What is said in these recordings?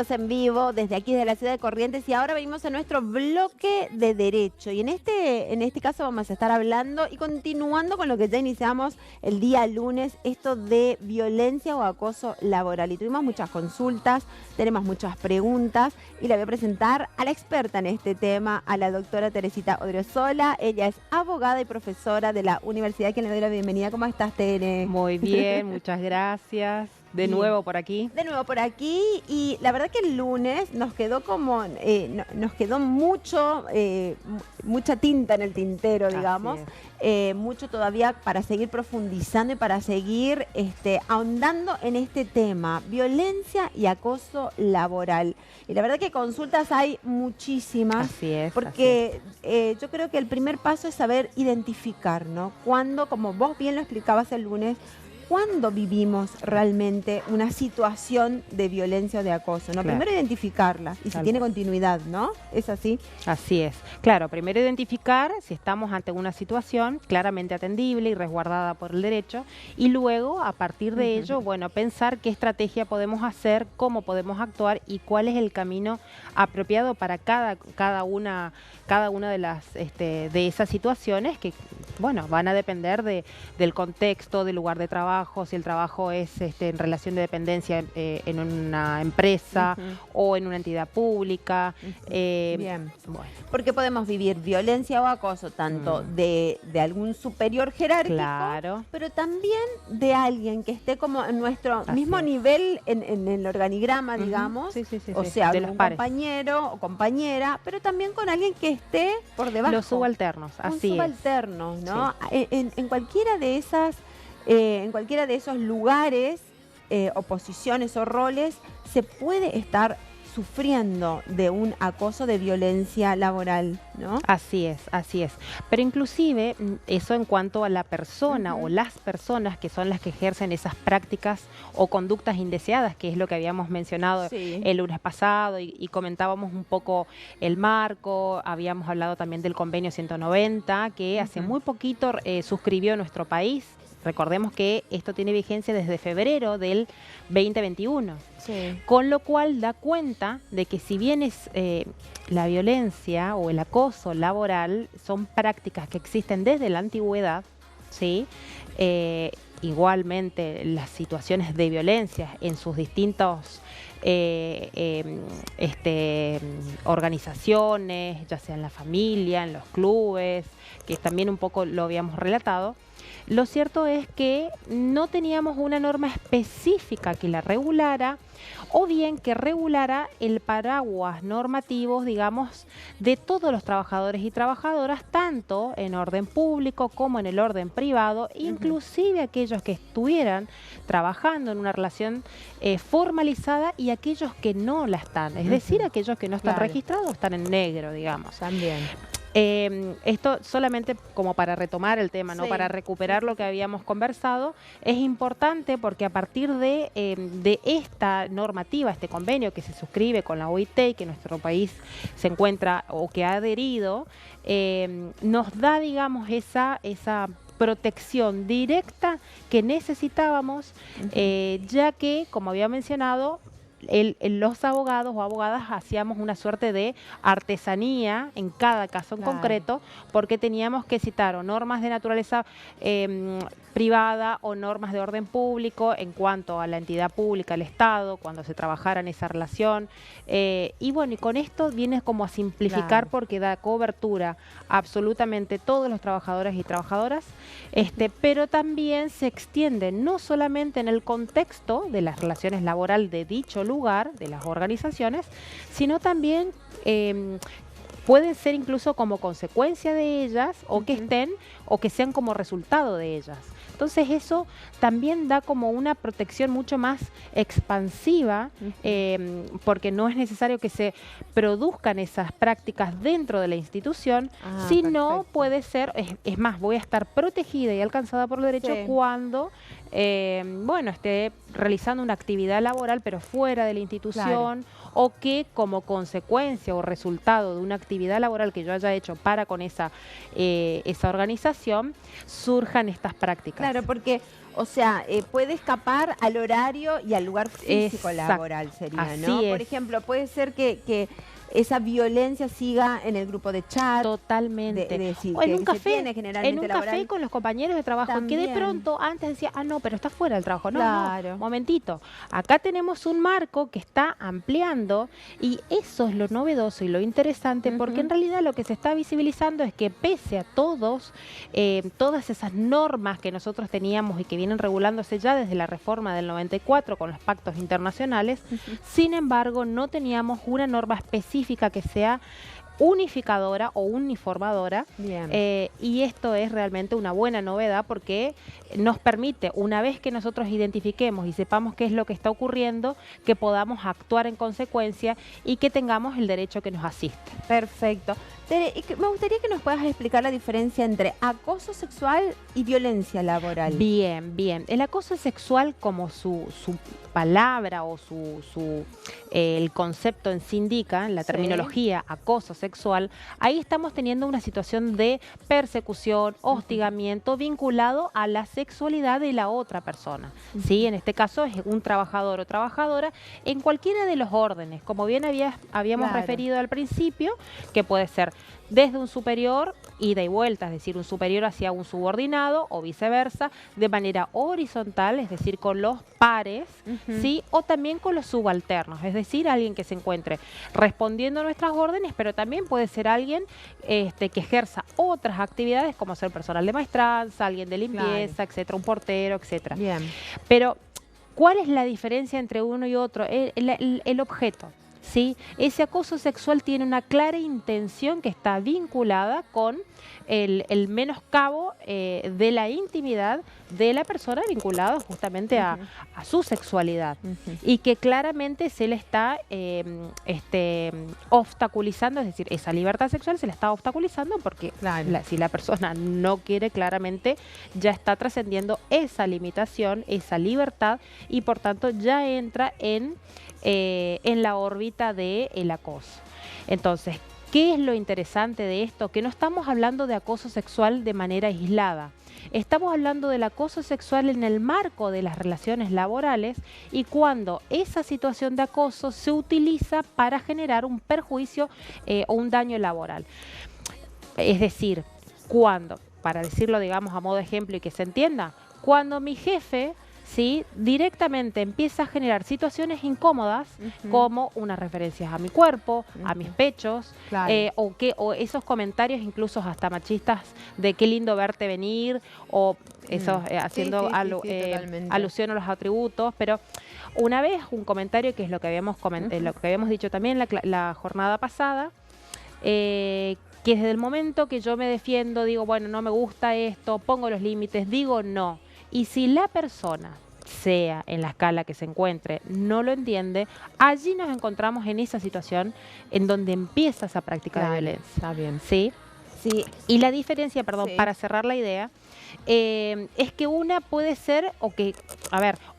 Seguimos en vivo desde aquí, desde la ciudad de Corrientes, y ahora venimos a nuestro bloque de derecho. Y en este caso vamos a estar hablando y continuando con lo que ya iniciamos el día lunes, esto de violencia o acoso laboral. Y tuvimos muchas consultas, tenemos muchas preguntas, y la voy a presentar a la experta en este tema, a la doctora Teresita Odriozola. Ella es abogada y profesora de la universidad, quien le doy la bienvenida. ¿Cómo estás, Tere? Muy bien, muchas gracias. De nuevo por aquí. De nuevo por aquí, y la verdad que el lunes nos quedó como, nos quedó mucha tinta en el tintero, digamos. Mucho todavía para seguir profundizando y para seguir ahondando en este tema, violencia y acoso laboral. Y la verdad que consultas hay muchísimas. Así es. Porque yo creo que el primer paso es saber identificar, ¿no? Cuando, como vos bien lo explicabas el lunes, ¿cuándo vivimos realmente una situación de violencia o de acoso? ¿No? Claro. Primero identificarla y si tiene continuidad, ¿no? ¿Es así? Así es. Claro, primero identificar si estamos ante una situación claramente atendible y resguardada por el derecho, y luego, a partir de ello, bueno, pensar qué estrategia podemos hacer, cómo podemos actuar y cuál es el camino apropiado para cada una de las de esas situaciones que, bueno, van a depender del contexto, del lugar de trabajo, si el trabajo es en relación de dependencia en una empresa o en una entidad pública. Bien. Bueno. Porque podemos vivir violencia o acoso tanto de algún superior jerárquico, Claro, pero también de alguien que esté como en nuestro mismo nivel en el organigrama, digamos. Sí, O sea, de de los un pares. compañero o compañera, pero también con alguien que esté por debajo. Los subalternos, así es. Subalternos, ¿no? Sí. En cualquiera de esas, en cualquiera de esos lugares, o posiciones o roles, se puede estar sufriendo de un acoso, de violencia laboral, ¿no? Así es, así es. Pero inclusive eso en cuanto a la persona o las personas que son las que ejercen esas prácticas o conductas indeseadas, que es lo que habíamos mencionado el lunes pasado y comentábamos un poco el marco, habíamos hablado también del convenio 190 que hace muy poquito suscribió nuestro país. Recordemos que esto tiene vigencia desde febrero del 2021, con lo cual da cuenta de que si bien es la violencia o el acoso laboral son prácticas que existen desde la antigüedad, ¿sí? Igualmente las situaciones de violencia en sus distintos organizaciones, ya sea en la familia, en los clubes, que también un poco lo habíamos relatado. Lo cierto es que no teníamos una norma específica que la regulara, o bien que regulara el paraguas normativos, digamos, de todos los trabajadores y trabajadoras, tanto en orden público como en el orden privado, inclusive aquellos que estuvieran trabajando en una relación formalizada y aquellos que no la están, es decir, aquellos que no están registrados, están en negro, digamos. También. Esto solamente como para retomar el tema, ¿no? Para recuperar lo que habíamos conversado, es importante porque a partir de esta normativa, este convenio que se suscribe con la OIT y que nuestro país se encuentra o que ha adherido, nos da, digamos, esa protección directa que necesitábamos, ya que, como había mencionado, los abogados o abogadas hacíamos una suerte de artesanía en cada caso en concreto, porque teníamos que citar o normas de naturaleza privada o normas de orden público en cuanto a la entidad pública, el Estado, cuando se trabajara en esa relación. Y bueno, y con esto viene como a simplificar porque da cobertura a absolutamente todos los trabajadores y trabajadoras, pero también se extiende no solamente en el contexto de las relaciones laborales de dicho lugar, de las organizaciones, sino también pueden ser incluso como consecuencia de ellas o que estén o que sean como resultado de ellas. Entonces eso también da como una protección mucho más expansiva, porque no es necesario que se produzcan esas prácticas dentro de la institución, sino puede ser, es más, voy a estar protegida y alcanzada por el derecho cuando bueno, esté realizando una actividad laboral pero fuera de la institución, o que como consecuencia o resultado de una actividad laboral que yo haya hecho para con esa organización surjan estas prácticas. Claro, porque, o sea, puede escapar al horario y al lugar físico laboral, sería, ¿no? Así es. Por ejemplo, puede ser que esa violencia siga en el grupo de chat. Totalmente. O en un café, en un café con los compañeros de trabajo, también. que de pronto antes decía, ah, no, pero está fuera del trabajo. No, claro. no, momentito. Acá tenemos un marco que está ampliando y eso es lo novedoso y lo interesante, porque en realidad lo que se está visibilizando es que pese a todas esas normas que nosotros teníamos y que vienen regulándose ya desde la reforma del 94 con los pactos internacionales, sin embargo no teníamos una norma específica que sea unificadora o uniformadora, y esto es realmente una buena novedad porque nos permite, una vez que nosotros identifiquemos y sepamos qué es lo que está ocurriendo, que podamos actuar en consecuencia y que tengamos el derecho que nos asiste. Perfecto. Tere, me gustaría que nos puedas explicar la diferencia entre acoso sexual y violencia laboral. Bien, bien. El acoso sexual, como su palabra o el concepto en sí indica, la terminología acoso sexual, ahí estamos teniendo una situación de persecución, hostigamiento vinculado a la sexualidad de la otra persona. ¿Sí? En este caso es un trabajador o trabajadora en cualquiera de los órdenes, como bien habíamos referido al principio, que puede ser desde un superior, ida y vuelta, es decir, un superior hacia un subordinado o viceversa, de manera horizontal, es decir, con los pares, ¿sí? O también con los subalternos, es decir, alguien que se encuentre respondiendo a nuestras órdenes, pero también puede ser alguien que ejerza otras actividades, como ser personal de maestranza, alguien de limpieza, etcétera, un portero, etcétera. Bien. Pero, ¿cuál es la diferencia entre uno y otro? El objeto. ¿Sí? Ese acoso sexual tiene una clara intención que está vinculada con el menoscabo de la intimidad de la persona vinculada justamente a su sexualidad y que claramente se le está obstaculizando, es decir, esa libertad sexual se le está obstaculizando porque si la persona no quiere, claramente ya está trascendiendo esa limitación, esa libertad y por tanto ya entra en la órbita del acoso. Entonces, ¿qué es lo interesante de esto? Que no estamos hablando de acoso sexual de manera aislada. Estamos hablando del acoso sexual en el marco de las relaciones laborales y cuando esa situación de acoso se utiliza para generar un perjuicio o un daño laboral. Es decir, cuando, para decirlo digamos a modo de ejemplo y que se entienda, cuando mi jefe ¿sí? directamente empieza a generar situaciones incómodas como unas referencias a mi cuerpo, a mis pechos, o esos comentarios incluso hasta machistas de qué lindo verte venir o esos haciendo alusión a los atributos, pero una vez un comentario que es lo que habíamos lo que habíamos dicho también la jornada pasada, que desde el momento que yo me defiendo, digo, bueno, no me gusta esto, pongo los límites, digo no. Y si la persona, sea en la escala que se encuentre, no lo entiende, allí nos encontramos en esa situación en donde empieza esa práctica de violencia. Está bien. ¿Sí? Sí. Y la diferencia, perdón, para cerrar la idea, es que una puede ser,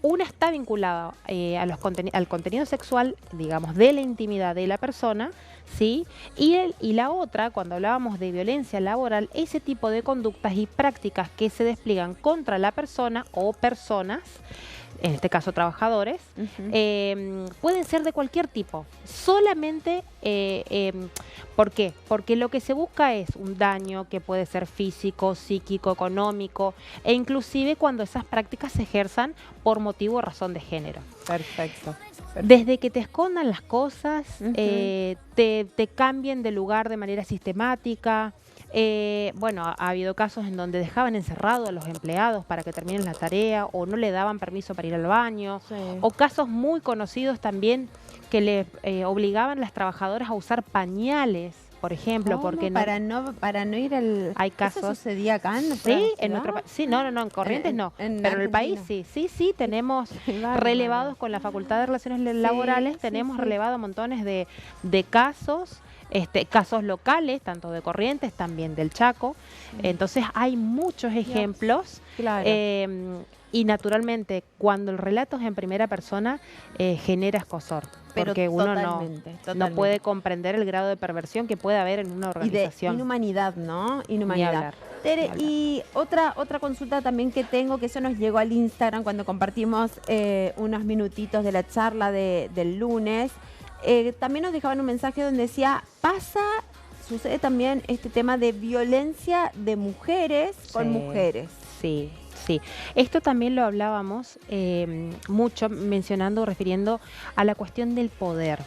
una está vinculada al contenido sexual, digamos, de la intimidad de la persona, ¿sí? Y la otra, cuando hablábamos de violencia laboral, ese tipo de conductas y prácticas que se despliegan contra la persona o personas, en este caso trabajadores, pueden ser de cualquier tipo. Solamente, ¿por qué? Porque lo que se busca es un daño que puede ser físico, psíquico, económico, e inclusive cuando esas prácticas se ejerzan por motivo o razón de género. Perfecto. Desde que te escondan las cosas, te cambien de lugar de manera sistemática. Bueno, ha habido casos en donde dejaban encerrados a los empleados para que terminen la tarea o no le daban permiso para ir al baño. O casos muy conocidos también que le obligaban a las trabajadoras a usar pañales, por ejemplo, porque para no ir al... Hay casos. ¿Eso sucedía acá en nuestra ciudad? En nuestro país. Sí, no, en Corrientes no. Pero en el país sí. Sí, tenemos relevados con la Facultad de Relaciones Laborales, tenemos relevado montones de casos. Casos locales, tanto de Corrientes, también del Chaco. Entonces hay muchos ejemplos. Y naturalmente, cuando el relato es en primera persona, genera escosor. Porque uno no puede comprender el grado de perversión que puede haber en una organización. Y de inhumanidad, ¿no? Inhumanidad. Tere, y otra consulta también que tengo, que eso nos llegó al Instagram cuando compartimos unos minutitos de la charla del lunes. También nos dejaban un mensaje donde decía, sucede también este tema de violencia de mujeres con mujeres. Sí. Sí, esto también lo hablábamos mucho mencionando, refiriendo a la cuestión del poder.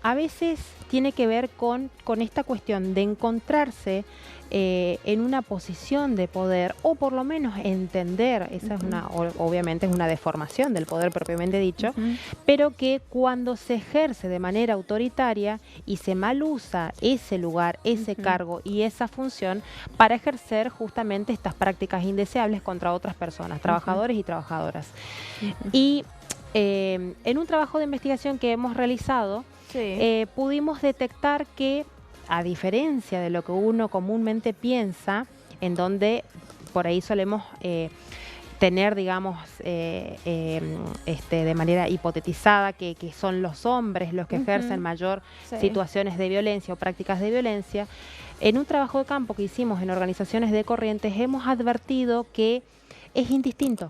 A veces tiene que ver con esta cuestión de encontrarse en una posición de poder, o por lo menos entender, esa es obviamente es una deformación del poder propiamente dicho, pero que cuando se ejerce de manera autoritaria y se mal usa ese lugar, ese cargo y esa función para ejercer justamente estas prácticas indeseables contra otras personas, trabajadores y trabajadoras. Y en un trabajo de investigación que hemos realizado, pudimos detectar que, a diferencia de lo que uno comúnmente piensa, en donde por ahí solemos tener, digamos, de manera hipotetizada que son los hombres los que ejercen mayor situaciones de violencia o prácticas de violencia, en un trabajo de campo que hicimos en organizaciones de Corrientes hemos advertido que es indistinto.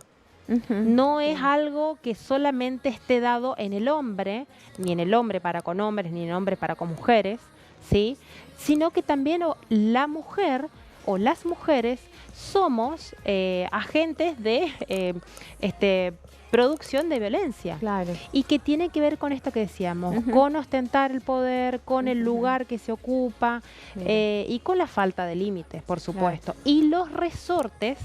No es algo que solamente esté dado en el hombre, ni en el hombre para con hombres, ni en el hombre para con mujeres, ¿sí? Sino que también la mujer o las mujeres somos agentes de producción de violencia. Claro. Y que tiene que ver con esto que decíamos, con ostentar el poder, con el lugar que se ocupa y con la falta de límites, por supuesto. Claro. Y los resortes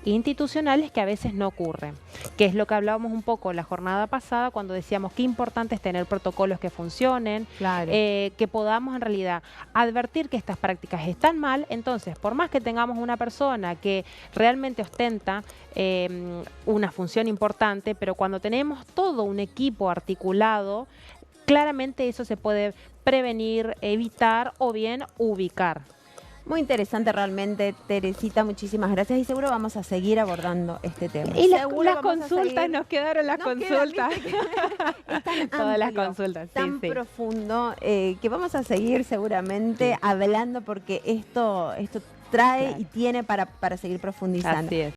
institucionales que a veces no ocurren, que es lo que hablábamos un poco la jornada pasada cuando decíamos qué importante es tener protocolos que funcionen, que podamos en realidad advertir que estas prácticas están mal. Entonces, por más que tengamos una persona que realmente ostenta una función importante, pero cuando tenemos todo un equipo articulado, claramente eso se puede prevenir, evitar o bien ubicar. Muy interesante realmente, Teresita, muchísimas gracias y seguro vamos a seguir abordando este tema. Y las consultas, nos quedaron las consultas. Todas las consultas, tan profundo, que vamos a seguir seguramente hablando porque esto trae y tiene para seguir profundizando. Así es.